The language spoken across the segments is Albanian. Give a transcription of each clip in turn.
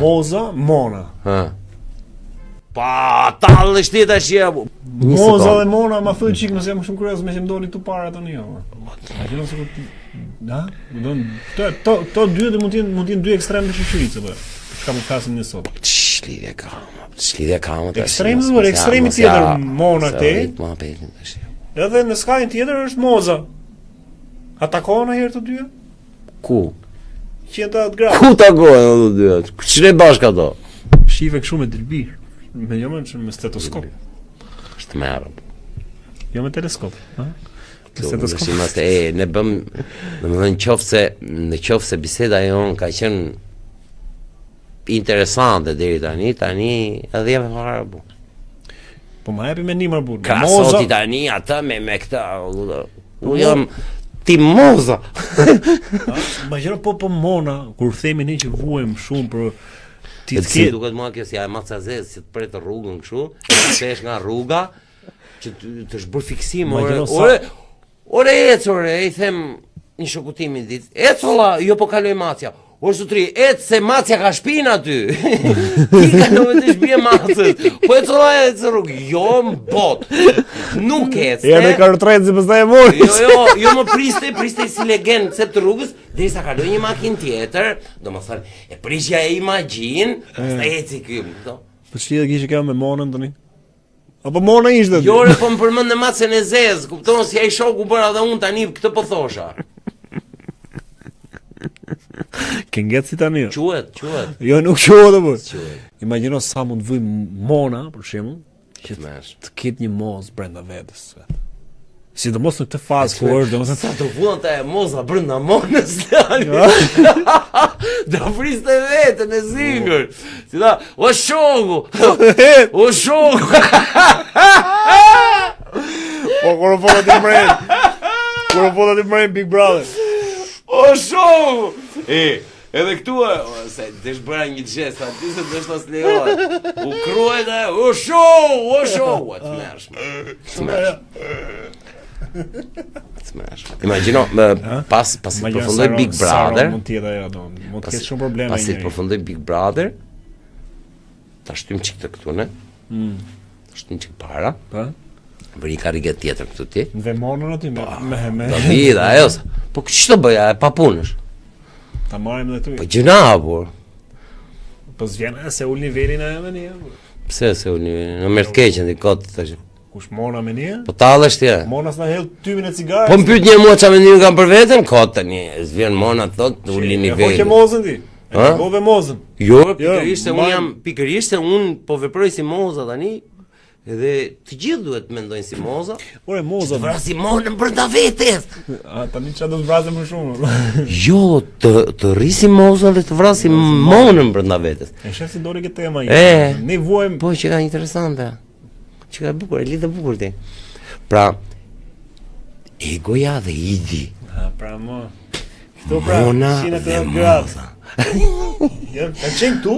Moza, Mona. Pa, tallë shteta shia. Moza dhe Mona ma thuj çik nëse jam shumë kurioz me që më doli këtu para tani jo. A që nëse da? To dy mund të jenë dy ekstrem të shoqërisë apo. Çka më flasim ne sot? Ç'lidhje ka më tash. Ekstremi tjetër Mona te. Edhe në skajin tjetër është Moza. Atakohen herë të dyja? Ku? 180 gradë. Ku takohen ato dyja? Ç'ne bashkë ato? Shive kështu me dilbir. Me jo me stetoskop. Është më arab. Jo me teleskop, ha? Stetoskop. Ne bëm, domethënë në qoftë se biseda jon ka qenë interesante deri tani edhe jam fare bu. Po më japi mendim arbur. Krasoti tani atë me këtë. Unë jam ti Moza. Imagjino po Mona kur themi ne që vuajm shumë për ti ke duket mua kjo si maca zezë si të pret rrugën kështu, shesh nga rruga që të zbër fiksim ore ecore, I them një shokutimi ditë. Ecolla, jo po kaloj macja. O zotri, se macja ka shpinë aty. Ti kalove të shbije macës. Po ecolla rrugë, jo më bot. Nuk ecte. Ja me kartretë si pastaj e mori. Jo më priste si legend pse të rrugës, derisa kaloi një makinë tjetër, domethënë, e prishja e imagjin, pastaj eci ky, do. Po çfarë kishe kjo me Monën tani? Apo Mona ishte? Jo, po më përmend në macën e zezë, kupton si ai shoku bëra dhe unë tani këtë po thosha. Kënget si tani? Quhet. Jo, nuk quhet apo. Imagjino sa mund vuj Mona, për shembull, që të ketë një moz brenda vetes. Sidomos në këtë fazë ku është, domethënë sa të vuante moza brenda Monës. Do friste vetën e singël. Si tha, o shoku. O shoku. Po kur po të mren. Kur po të mren Big Brother. O shoku. Edhe këtu se desh bëra një gest aty se desh ta lejohet. U kruajt o shoku, atë mersh. Imagjino, pasi përfundoi Big Brother, mund të jetë ajo, mund të ketë shumë probleme. Pasi përfundoi Big Brother, ta shtym çik të këtu ne. Ta shtym çik para. Po. Bëri karrige tjetër këtu ti. Në Vemonën aty me. Do vida ajo. Po ç'të bëja pa punësh. Ta marrim edhe tu. Po gjëna apo. Po s'vjen se ul nivelin ajo me ne. Pse se ul nivelin? Në merr të keqen dikot tash. Kush Mona me ne? Po tallesh ti. Mona s'na hell tymin e cigares. Po më pyet një mua çfarë mendim kam për veten? Kot tani, s'vjen Mona thot uli nivelin. Po ke mozën ti? E gove mozën. Jo, pikërisht se un jam pikërisht se un po veproj si moza tani. Edhe të gjithë duhet të mendojnë si moza. Ore moza, vrasi Monën brenda vetes. Tani çfarë do të vrasë më shumë? Jo, të rrisi moza dhe të vrasi Monën brenda vetes. E shef si dori këtë tema ime. Ne vuajm. Po që ka interesante. Që ka bukur, e lidhë bukur ti. Pra, egoja dhe idi. Pra mo. Këto pra, shina të gradë. Ja, ka qenë tu,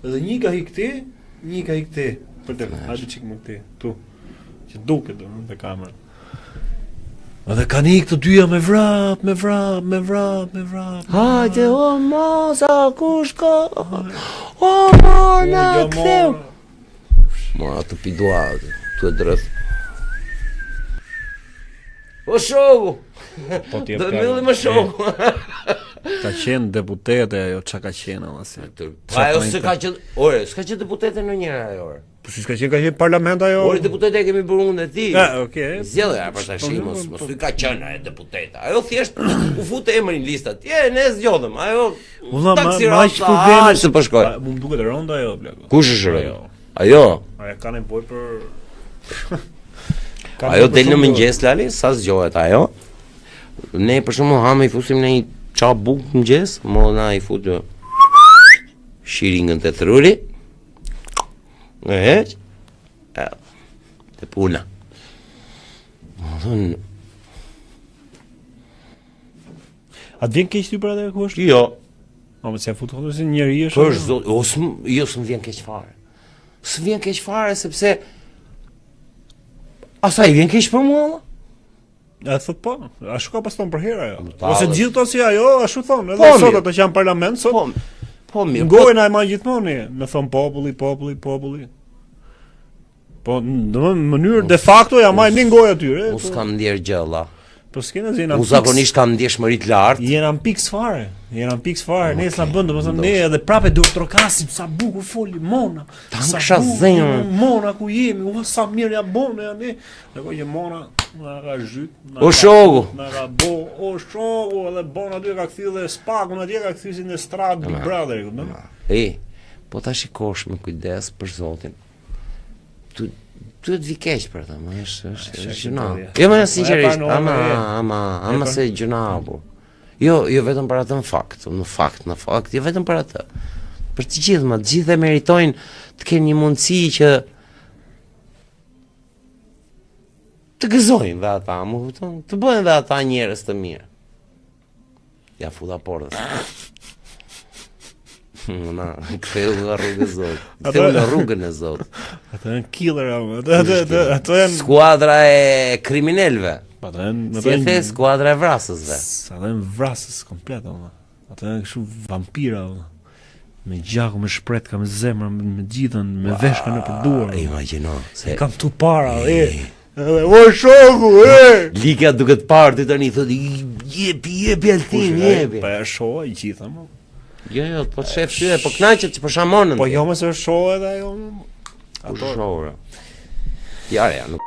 edhe një ka hikti, një ka hikti. Për të, hajde qik më këti, tu. Që duke do, në të kamerë. Edhe kanë ikë të dyja me vrap. Hajde, o moza, kush ka? O Mona, ktheu. Mora të pidua, të e dreth. O shoku! Do milli më shoku. Ka qenë deputete ajo, qa ka qenë asë. Pa ajo se ka qenë, ore, s'ka qenë deputete në njëra ajo, ore. Po si ka qenë parlament ajo? Ore, deputete kemi bërë unë dhe ti. Okej. Zjedhe, për të shimës, mos të ka qenë ajo deputete. Ajo thjesht u fute emrin listat. Ne zgjodhëm, ajo taksirata, se po shkoj. Mu më duket e rënda ajo, bleko. Kush është rënda? Ajo? Ajo ka nevojë për... Ajo del në mëngjes, Lali, sa zgjohet ajo. Ne për shembull hamë I fusim në një qa buk mëngjes, Mona I futë shiringën të thruri. E heq. Të puna. Më thonë... A të vjen keq ty për atë ku është? Jo. A më se futë thotë si njeri është? Për zot, jo s'm vjen keq fare. S'vjen keq fare sepse asaj vjen keq për mua. A thot po, ashtu ka pas thonë për herë ajo. Ose gjithë to si ajo, ashtu thonë, edhe po, sot ato që janë parlament sot. Po. Po mirë. Ngojën ai më gjithmonë, me thon populli. Po, në mënyrë de facto ja marr një ngojë aty, Unë s'kam ndjer gjëlla. Po s'kena zëna. Unë zakonisht kam ndjeshmëri të lartë. Jena në pikë fare. Ne s'na bën, domethënë ne edhe prapë duhet trokasim sa bukur foli Mona. Sa kisha zemër. Mona ku jemi, sa mirë ja bën ne. Ndërkohë që Mona na ka zhyt. O shoku. Na ka bo, o shoku, edhe bon aty ka kthy dhe spagun atje ka kthy si në stradë Big Brother, kupton? Po ta shikosh me kujdes për Zotin. Duhet vi keq për ta, më është gjuna. Jo më sinqerisht, ama se gjuna apo. Jo vetëm për atë në fakt, jo vetëm për atë. Për të gjithë e meritojnë të kenë një mundësi që të gëzojnë dhe ata, më kupton, të bëjnë dhe ata njerëz të mirë. Ja futa portës. Na, ktheu nga rruga e Zotit. Ktheu nga rrugën e Zotit. Ato janë killer, ato janë skuadra e kriminalëve. Ato janë Si e the, skuadra e vrasësve. Ato janë vrasës komplet, ato janë kështu vampira, me gjaku, me shpret, ka me zemra, me gjithën, me veshka në përduar. Imagjino se kam tu para, o shoku, Lika duke të parë ti tani thotë jepi Altin, jepi. Po e shoh i gjitha, mo. Jo, po shef ty, po knaqet që po shamonën. Po jo më se shoh edhe ajo. Ato shoh. Ja, nuk